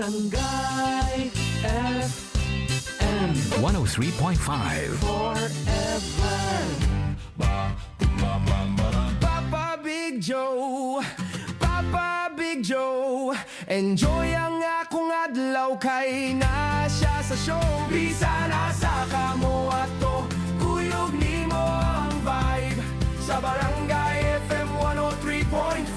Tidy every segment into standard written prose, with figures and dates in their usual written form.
Barangay FM 103.5 forever. Papa Big Joe, Papa Big Joe, enjoy ang akong adlaw kay na siya sa show. Bisa na sa kamo ato, kuyog nimo ang vibe sa Barangay FM 103.5.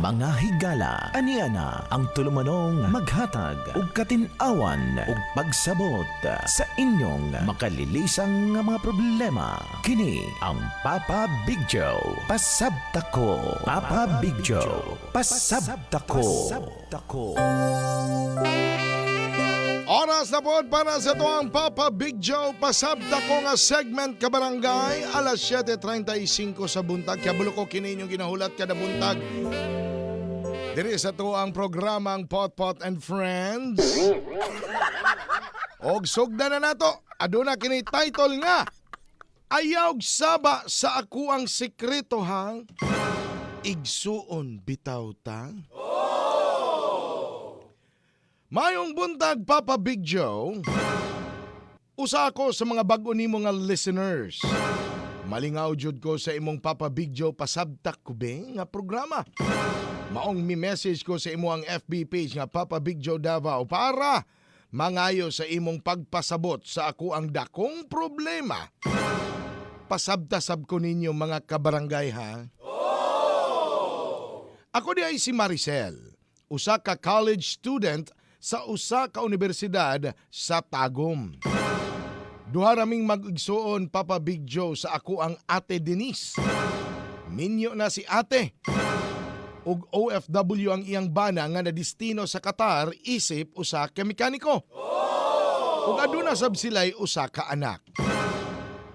Mga higala, aniana ang tulumanong maghatag ug katin-awan ug pagsabot sa inyong makalilisang nga mga problema. Kini ang Papa Big Joe. Pasabta ko. Papa Big Joe. Pasabta ko. Oras na po para sa tuwang Papa Big Joe. Pasabta ko nga segment ka barangay. Alas 7:35 sa buntag. Kabulo ko kini inyong ginahulat kada buntag. Diri sa tuwang programang Pot Pot and Friends. Og sugda na nato. Aduna kini title nga. Ayaw saba sa ako ang sekreto ha. Igsuon bitaw ta. Mayong buntag, Papa Big Joe. Usa ako sa mga bag-o nimo nga listeners. Malingaw jud ko sa imong Papa Big Joe pasabtak ko be nga programa. Maong mi-message ko sa imo ang FB page nga Papa Big Joe Davao para mangayo sa imong pagpasabot sa ako ang dakong problema. Pasabtasab ko ninyo mga kabarangay ha. Ako di ay si Maricel, usa ka college student sa usa ka universidad sa Tagum. Duha raming mag-igsuon Papa Big Joe sa ako ang ate Denise. Minyo na si ate. Ug OFW ang iyang bana nga nadistino sa Qatar isip usa ka mekaniko. Ug aduna sab sila'y usa ka anak.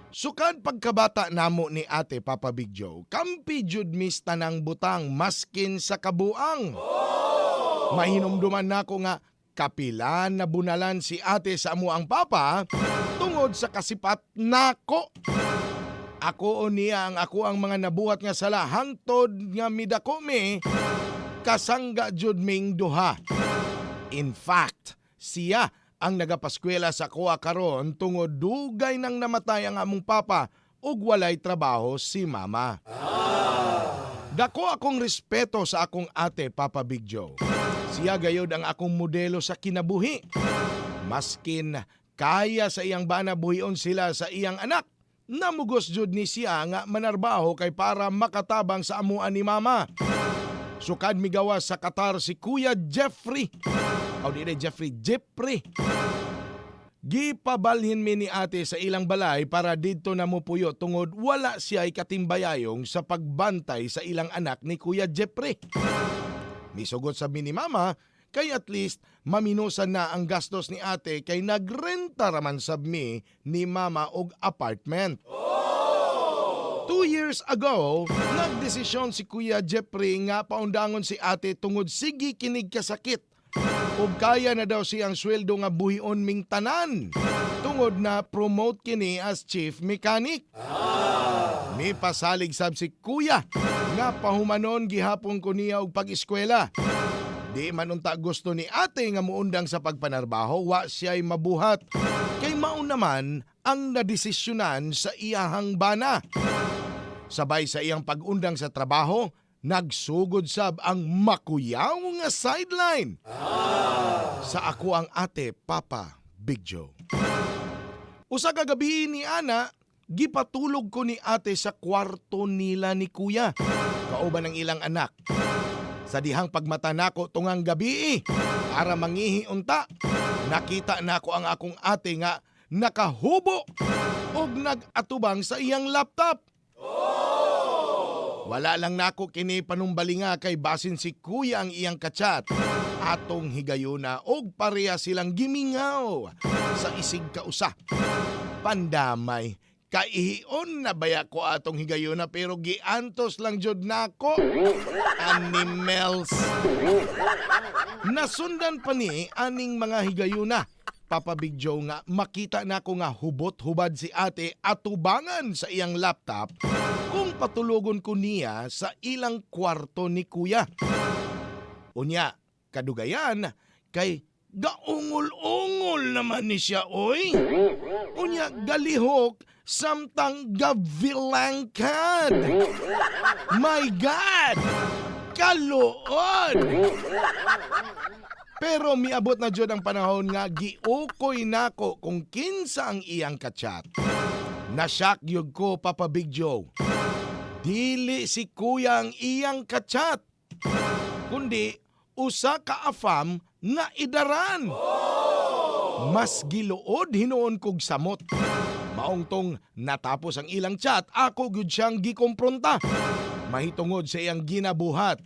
Sukad pagkabata namo ni ate Papa Big Joe, kampi jud mis tanang butang maskin sa kabuang. Mahinumduman nako nga kapilan na bunalan si ate sa amo ang papa tungod sa kasipat nako. Ako o niya ang ako ang mga nabuhat nga sala hangtod nga midako mi kasangga jud ming duha. In fact, siya ang nagapaskwela sa kuha karon tungod dugay nang namatay ang among papa ug walay trabaho si mama. Dako akong respeto sa akong ate Papa Big Joe. Siya gayod ang akong modelo sa kinabuhi. Maskin kaya sa iyang bana buhion sila sa iyang anak. Namugos jud ni siya nga manarbaho kay para makatabang sa amuan ni mama. Sukad migawas sa Qatar si Kuya Jeffrey. Jeffrey. Gipabalhin mi ni ate sa ilang balay para didto na mupuyo tungod wala siya'y katimbayayong sa pagbantay sa ilang anak ni Kuya Jeffrey. Misugot sa ni mama kay at least maminusan na ang gastos ni ate kay nagrenta raman sab mi ni mama og apartment. 2 years ago, nagdesisyon si Kuya Jeffrey nga paundangon si ate tungod sige kinig kasakit. Ug kaya na daw siyang sweldo nga buhion ming tanan tungod na promote kini as chief mechanic. May pasalig sab si Kuya nga pahumanon gihapon ko niya og pag-eskwela. Di man unta gusto ni ate nga muundang sa pagpanarbaho, wa siya'y mabuhat. Kay mao naman ang nadesisyonan sa iyahang bana. Sabay sa iyang pag-undang sa trabaho, nagsugod sab ang makuyaw nga sideline. Sa ako ang ate Papa Big Joe. Usa ka gabi ni ana, gipatulog ko ni ate sa kwarto nila ni Kuya. Kauban ang ilang anak. Sa dihang pagmata nako tungang gabi para mangihi unta, nakita nako ang akong ate nga nakahubo og nag-atubang sa iyang laptop. Wala lang nako kini panumbalinga kay basin si Kuya ang iyang kachat. Atong higayuna og pareha silang gimingaw sa isig kausa. Pandamay. Kaihion na baya ko atong higayuna pero giantos lang jud nako. Animals. Nasundan pa ni aning mga higayuna. Papa Big Joe nga makita nako nga hubot-hubad si ate atubangan sa iyang laptop kung patulogon ko niya sa ilang kwarto ni Kuya. Unya, Kadugayan, kay gaungol-ungol naman ni siya, oy. Unya, galihok, samtang gavilangkad. My God! Kaluod! Pero miabot na jud ang panahon nga giukoy nako kung kinsa ang iyang kachat. Nasyak yug ko, Papa Big Joe. Dili si kuya ang iyang kachat, kundi usa ka afam nga idaran. Mas giluod hinuon kog samot. Maong tong natapos ang ilang chat, ako gyud siyang gikompronta. Mahitungod sa iyang ginabuhat.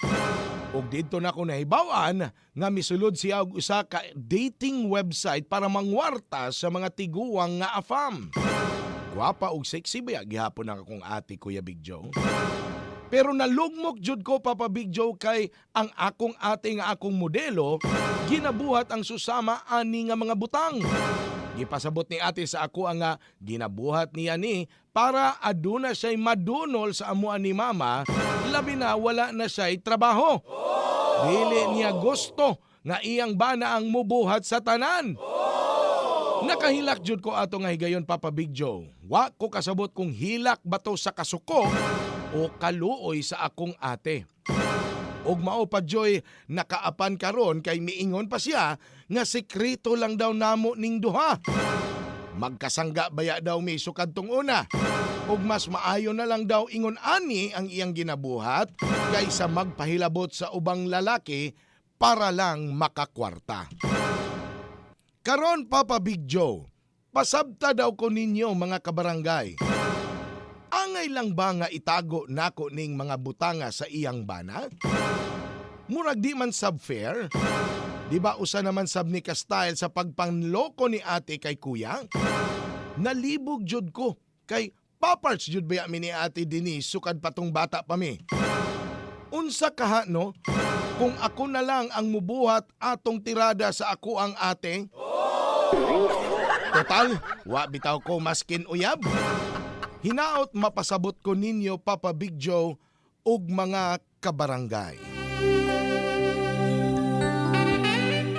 Ug didto na ko nahibaw-an nga misulod siya og usa ka dating website para mangwarta sa mga tiguwang nga afam. Gwapa ug sexy ba gihapon ang akong ate, Kuya Big Joe. Pero nalugmok jud ko, Papa Big Joe, kay ang akong ate nga akong modelo ginabuhat ang susama ani nga mga butang. Gipasabot ni ate sa ako ang nga ginabuhat niya ni para aduna siya'y madunol sa amuan ni mama, labi na wala na siya'y trabaho. Dili niya gusto nga iyang bana ang mubuhat sa tanan. Nakahilak jud ko ato nga higayon, Papa Big Joe. Wa ko kasabot kung hilak bato sa kasuko o kaluoy sa akong ate. Og mao pa joy nakaapan karon kay miingon pa siya nga sekreto lang daw namo ning duha. Magkasangga baya daw mi sukad tong una. Og mas maayo na lang daw ingon ani ang iyang ginabuhat kaysa magpahilabot sa ubang lalaki para lang makakwarta. Karon, Papa Big Joe, pasabta daw ko ninyo mga kabarangay. Angay lang ba nga itago nako ning mga butanga sa iyang bana? Murag di man sub-fair? Di ba usa naman sab ni ka-style sa pagpanloko ni ate kay kuya? Nalibog jud ko kay paparts jud ba mi ni ate Denise sukad patong bata pa mi. Unsa kaha no? Kung ako na lang ang mubuhat atong tirada sa ako ang ate? Total, wa bitaw ko maskin uyab. Hinaot mapasabot ko ninyo, Papa Big Joe, ug mga kabarangay.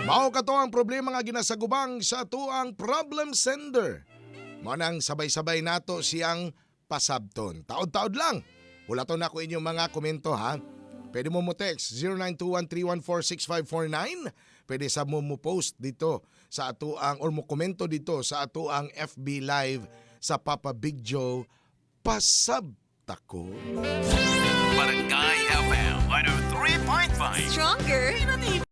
Mao kato ang problema nga ginasagubang sa atuang problem sender. Mao nang sabay-sabay nato siyang pasabton. Taod-taod lang. Hulaton na ko inyong mga komento, ha. Pwede mo text 0921-314-6549. Pwede sa mo post dito sa atuang or mo komento dito sa atuang FB Live sa Papa Big Joe. Pasabta ko. Barangay FM 103.5. Stronger.